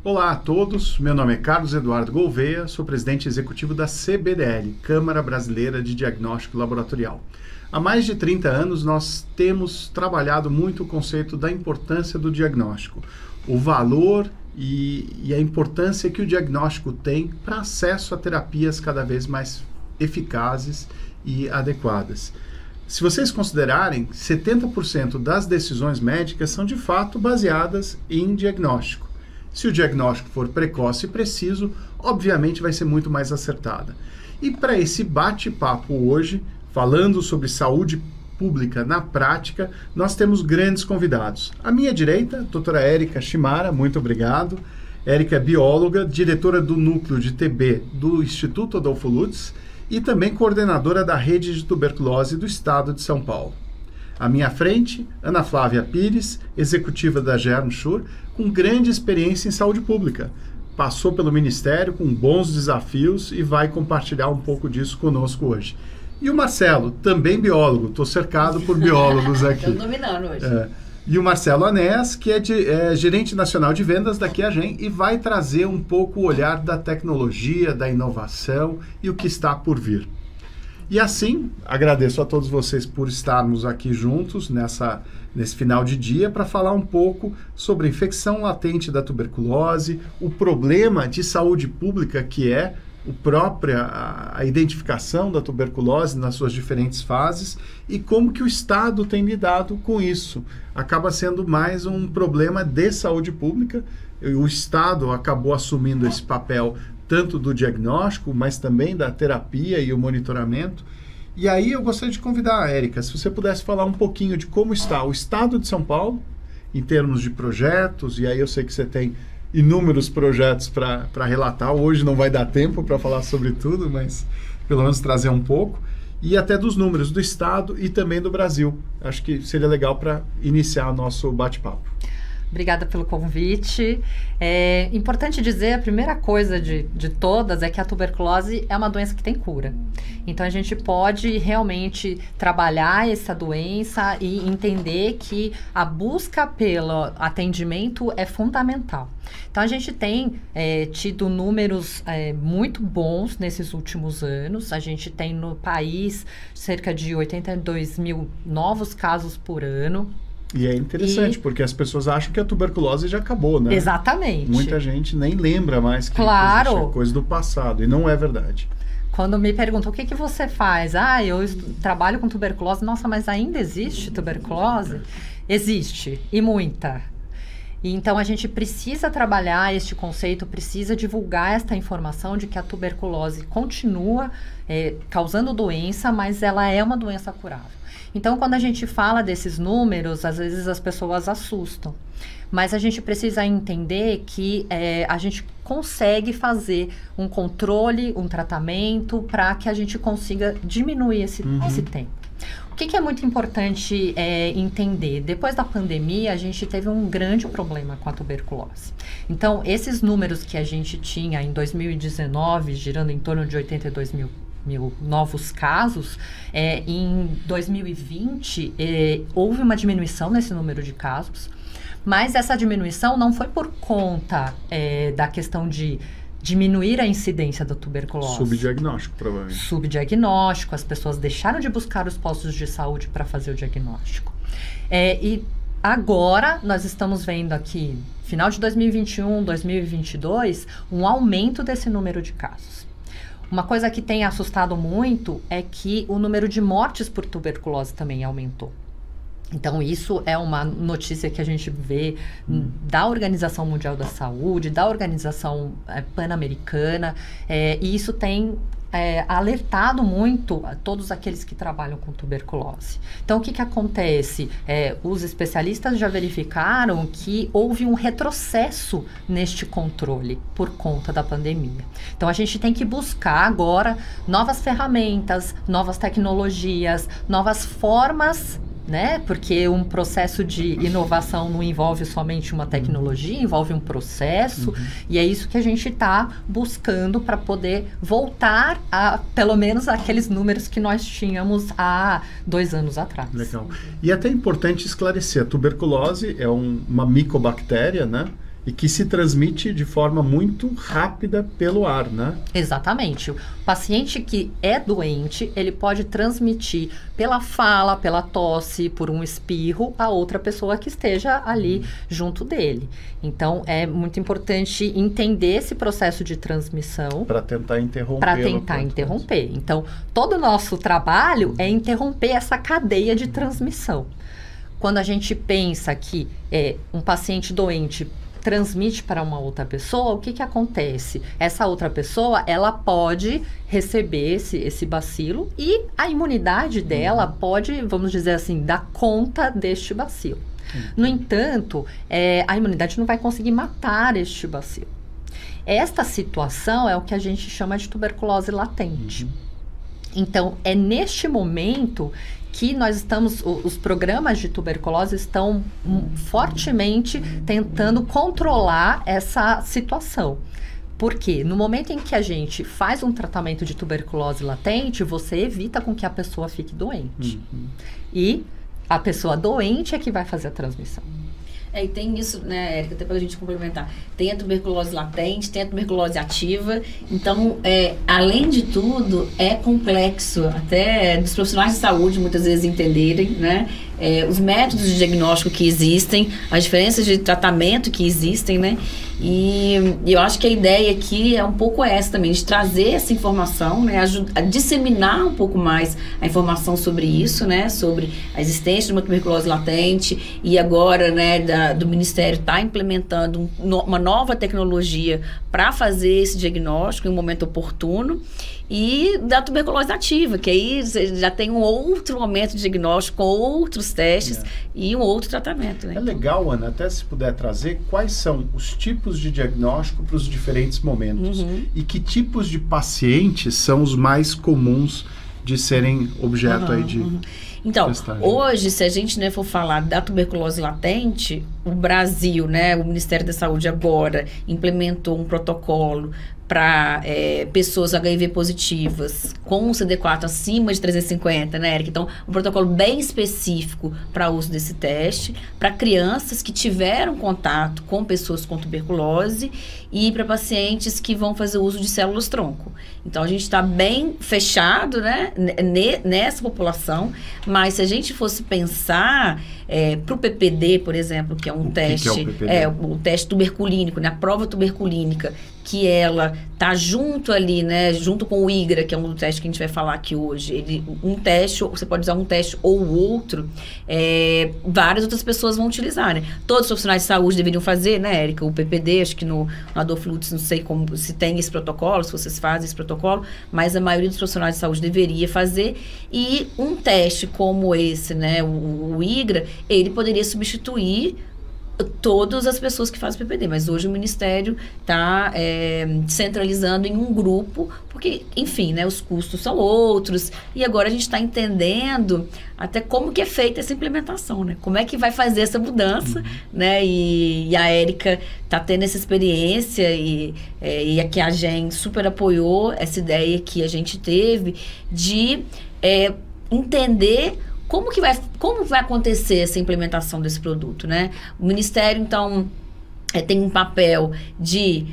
Olá a todos, meu nome é Carlos Eduardo Gouveia, sou presidente executivo da CBDL, Câmara Brasileira de Diagnóstico Laboratorial. Há mais de 30 anos nós temos trabalhado muito o conceito da importância do diagnóstico, o valor e a importância que o diagnóstico tem para acesso a terapias cada vez mais eficazes e adequadas. Se vocês considerarem, 70% das decisões médicas são de fato baseadas em diagnóstico. Se o diagnóstico for precoce e preciso, obviamente vai ser muito mais acertada. E para esse bate-papo hoje, falando sobre saúde pública na prática, nós temos grandes convidados. À minha direita, a doutora Érica Shimara, muito obrigado. Érica é bióloga, diretora do Núcleo de TB do Instituto Adolfo Lutz e também coordenadora da Rede de Tuberculose do Estado de São Paulo. À minha frente, Ana Flávia Pires, executiva da Germsure, com grande experiência em saúde pública. Passou pelo Ministério com bons desafios e vai compartilhar um pouco disso conosco hoje. E o Marcelo, também biólogo, estou cercado por biólogos aqui. Estou dominando hoje. E o Marcelo Anés, que é gerente nacional de vendas da QIAGEN e vai trazer um pouco o olhar da tecnologia, da inovação e o que está por vir. E assim, agradeço a todos vocês por estarmos aqui juntos nesse final de dia para falar um pouco sobre a infecção latente da tuberculose, o problema de saúde pública que é a identificação da tuberculose nas suas diferentes fases e como que o Estado tem lidado com isso. Acaba sendo mais um problema de saúde pública. O Estado acabou assumindo esse papel tanto do diagnóstico, mas também da terapia e o monitoramento. E aí eu gostaria de convidar a Érica, se você pudesse falar um pouquinho de como está o Estado de São Paulo, em termos de projetos, e aí eu sei que você tem inúmeros projetos para relatar. Hoje não vai dar tempo para falar sobre tudo, mas pelo menos trazer um pouco. E até dos números do Estado e também do Brasil. Acho que seria legal para iniciar o nosso bate-papo. Obrigada pelo convite. É importante dizer, a primeira coisa de todas é que a tuberculose é uma doença que tem cura. Então, a gente pode realmente trabalhar essa doença e entender que a busca pelo atendimento é fundamental. Então, a gente tem tido números muito bons nesses últimos anos. A gente tem no país cerca de 82 mil novos casos por ano. E é interessante, porque as pessoas acham que a tuberculose já acabou, né? Exatamente. Muita gente nem lembra mais que é coisa do passado, e não é verdade. Quando me perguntam, o que você faz? Eu trabalho com tuberculose. Nossa, mas ainda existe tuberculose? Existe, e muita. Então, a gente precisa trabalhar este conceito, precisa divulgar esta informação de que a tuberculose continua causando doença, mas ela é uma doença curável. Então, quando a gente fala desses números, às vezes as pessoas assustam. Mas a gente precisa entender que a gente consegue fazer um controle, um tratamento, para que a gente consiga diminuir esse tempo. O que é muito importante entender? Depois da pandemia, a gente teve um grande problema com a tuberculose. Então, esses números que a gente tinha em 2019, girando em torno de 82 mil novos casos, em 2020 houve uma diminuição nesse número de casos, mas essa diminuição não foi por conta da questão de diminuir a incidência da tuberculose. Subdiagnóstico, provavelmente. Subdiagnóstico, as pessoas deixaram de buscar os postos de saúde para fazer o diagnóstico. E agora nós estamos vendo aqui, final de 2021, 2022, um aumento desse número de casos. Uma coisa que tem assustado muito é que o número de mortes por tuberculose também aumentou. Então, isso é uma notícia que a gente vê da Organização Mundial da Saúde, da Organização Pan-Americana, e isso tem alertado muito a todos aqueles que trabalham com tuberculose. Então, o que acontece? Os especialistas já verificaram que houve um retrocesso neste controle por conta da pandemia. Então, a gente tem que buscar agora novas ferramentas, novas tecnologias, novas formas, né? Porque um processo de inovação não envolve somente uma tecnologia, envolve um processo, e é isso que a gente está buscando para poder voltar a, pelo menos, aqueles números que nós tínhamos há 2 anos atrás. Legal. E até é importante esclarecer, a tuberculose é uma micobactéria, né? E que se transmite de forma muito rápida pelo ar, né? Exatamente. O paciente que é doente, ele pode transmitir pela fala, pela tosse, por um espirro, a outra pessoa que esteja ali junto dele. Então, é muito importante entender esse processo de transmissão. Para tentar interromper. Para tentar interromper. Então, todo o nosso trabalho é interromper essa cadeia de transmissão. Quando a gente pensa que um paciente doente transmite para uma outra pessoa, o que que acontece? Essa outra pessoa, ela pode receber esse bacilo e a imunidade dela pode, vamos dizer assim, dar conta deste bacilo. No entanto, a imunidade não vai conseguir matar este bacilo. Esta situação é o que a gente chama de tuberculose latente. Então, é neste momento que nós estamos, os programas de tuberculose estão fortemente tentando controlar essa situação. Porque no momento em que a gente faz um tratamento de tuberculose latente, você evita com que a pessoa fique doente. E a pessoa doente é que vai fazer a transmissão. E tem isso, né, Érica, até para a gente complementar. Tem a tuberculose latente, tem a tuberculose ativa. Então, além de tudo, é complexo até dos profissionais de saúde muitas vezes entenderem, né? Os métodos de diagnóstico que existem, as diferenças de tratamento que existem, né? E eu acho que a ideia aqui é um pouco essa também, de trazer essa informação, né? A disseminar um pouco mais a informação sobre isso, né? Sobre a existência de uma tuberculose latente e agora, né, do Ministério está implementando uma nova tecnologia para fazer esse diagnóstico em um momento oportuno. E da tuberculose ativa, que aí você já tem um outro momento de diagnóstico, com outros testes e um outro tratamento. Né? É legal, Ana, até se puder trazer quais são os tipos de diagnóstico para os diferentes momentos e que tipos de pacientes são os mais comuns de serem objeto aí de... Então, hoje, se a gente, né, for falar da tuberculose latente, o Brasil, né, o Ministério da Saúde agora implementou um protocolo para pessoas HIV positivas com CD4 acima de 350, né, Érica? Então, um protocolo bem específico para uso desse teste, para crianças que tiveram contato com pessoas com tuberculose e para pacientes que vão fazer uso de células-tronco. Então, a gente está bem fechado, né, nessa população, mas se a gente fosse pensar para o PPD, por exemplo, que é um teste, o teste tuberculínico, né, a prova tuberculínica, que ela tá junto ali, né, junto com o IGRA, que é um teste que a gente vai falar aqui hoje. Um teste, você pode usar um teste ou o outro, várias outras pessoas vão utilizar, né? Todos os profissionais de saúde deveriam fazer, né, Érica? O PPD, acho que no Adolfo Lutz, não sei se tem esse protocolo, se vocês fazem esse protocolo, mas a maioria dos profissionais de saúde deveria fazer. E um teste como esse, né, o IGRA, ele poderia substituir todas as pessoas que fazem PPD, mas hoje o Ministério está centralizando em um grupo, porque, enfim, né, os custos são outros, e agora a gente está entendendo até como que é feita essa implementação, né? Como é que vai fazer essa mudança, né? E a Érica está tendo essa experiência e aqui a gente super apoiou essa ideia que a gente teve de entender como vai acontecer essa implementação desse produto, né? O Ministério, então, tem um papel de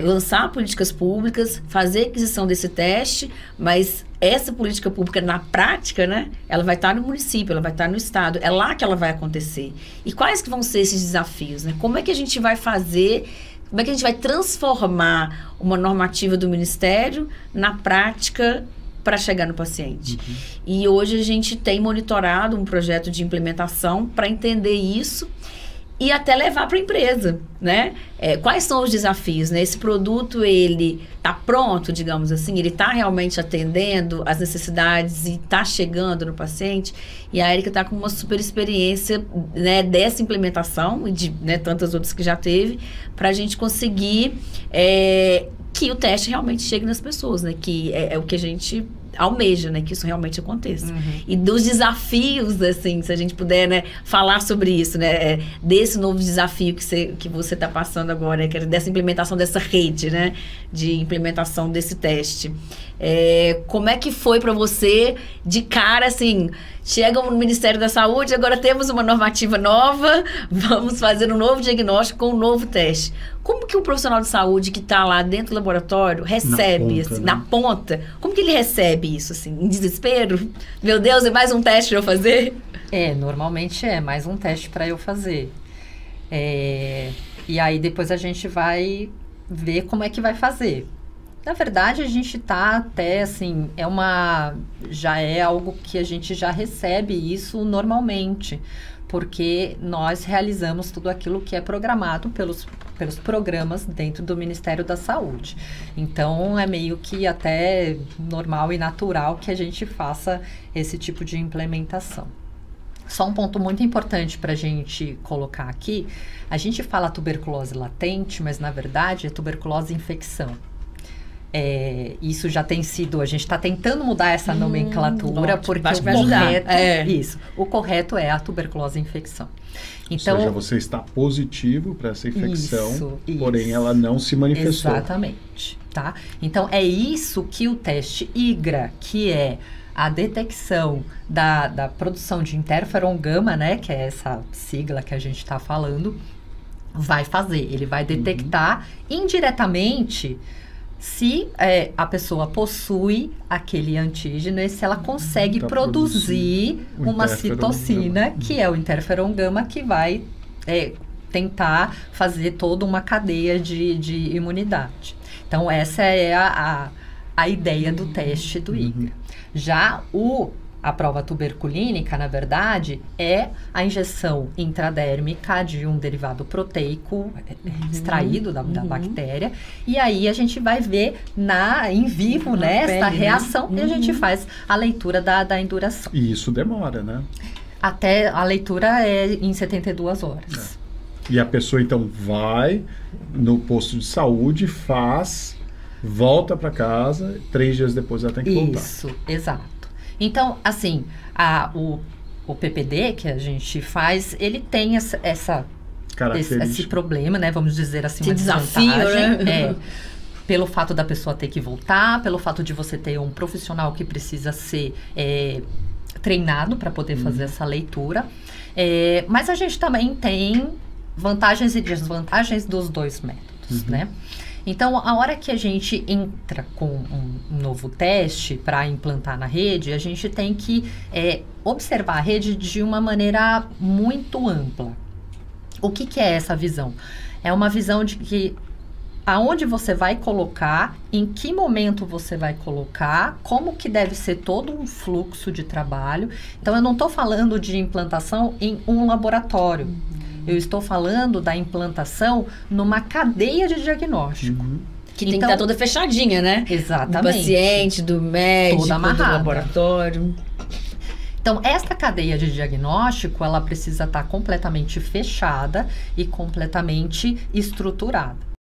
lançar políticas públicas, fazer aquisição desse teste, mas essa política pública, na prática, né, ela vai estar no município, ela vai estar no estado, é lá que ela vai acontecer. E quais que vão ser esses desafios, né? Como é que a gente vai fazer, como é que a gente vai transformar uma normativa do Ministério na prática para chegar no paciente. E hoje a gente tem monitorado um projeto de implementação para entender isso e até levar para a empresa, né? Quais são os desafios, né? Esse produto, ele está pronto, digamos assim, ele está realmente atendendo as necessidades e está chegando no paciente. E a Érica está com uma super experiência, né, dessa implementação e de, né, tantas outras que já teve, para a gente conseguir que o teste realmente chegue nas pessoas, né? Que é o que a gente almeja, né? Que isso realmente aconteça. E dos desafios, assim, se a gente puder, né, falar sobre isso, né? Desse novo desafio que você está passando agora, que é dessa implementação dessa rede, né? De implementação desse teste. Como é que foi para você, de cara, assim, chega no Ministério da Saúde, agora temos uma normativa nova, vamos fazer um novo diagnóstico com um novo teste. Como que o profissional de saúde que está lá dentro do laboratório recebe, na ponta, assim, né? na ponta? Como que ele recebe isso, assim, em desespero? Meu Deus, é mais um teste para eu fazer? Normalmente é mais um teste para eu fazer. E aí depois a gente vai ver como é que vai fazer. Na verdade, a gente tá até, assim, já é algo que a gente já recebe isso normalmente, porque nós realizamos tudo aquilo que é programado pelos programas dentro do Ministério da Saúde. Então, é meio que até normal e natural que a gente faça esse tipo de implementação. Só um ponto muito importante para a gente colocar aqui, a gente fala tuberculose latente, mas na verdade é tuberculose infecção. Isso já tem sido, a gente está tentando mudar essa nomenclatura, ótimo, porque acho o que vai ajudar. correto, o correto é a tuberculose infecção. Então, ou seja, você está positivo para essa infecção, isso. porém ela não se manifestou. Exatamente, tá? Então, é isso que o teste IGRA, que é a detecção da produção de interferon gama, né, que é essa sigla que a gente está falando, vai fazer. Ele vai detectar indiretamente se a pessoa possui aquele antígeno e se ela consegue produzir uma citocina, que é o interferon gama, que vai tentar fazer toda uma cadeia de imunidade. Então, essa é a ideia do teste do IGRA. Já a prova tuberculínica, na verdade, é a injeção intradérmica de um derivado proteico extraído da bactéria. E aí a gente vai ver em vivo, essa reação, e a gente faz a leitura da induração. E isso demora, né? Até a leitura é em 72 horas. E a pessoa, então, vai no posto de saúde, volta para casa, 3 dias depois ela tem que voltar. Isso, exato. Então, assim, o PPD que a gente faz, ele tem esse problema, né? Vamos dizer assim, uma desvantagem. Né? Pelo fato da pessoa ter que voltar, pelo fato de você ter um profissional que precisa ser treinado para poder fazer essa leitura. Mas a gente também tem vantagens e desvantagens dos dois métodos, né? Então, a hora que a gente entra com um novo teste para implantar na rede, a gente tem que observar a rede de uma maneira muito ampla. O que é essa visão? É uma visão de que aonde você vai colocar, em que momento você vai colocar, como que deve ser todo um fluxo de trabalho. Então, eu não estou falando de implantação em um laboratório. Eu estou falando da implantação numa cadeia de diagnóstico. Que tem que estar toda fechadinha, né? Exatamente. Do paciente, do médico, toda amarrada. do laboratório. Então, esta cadeia de diagnóstico, ela precisa estar completamente fechada e completamente estruturada.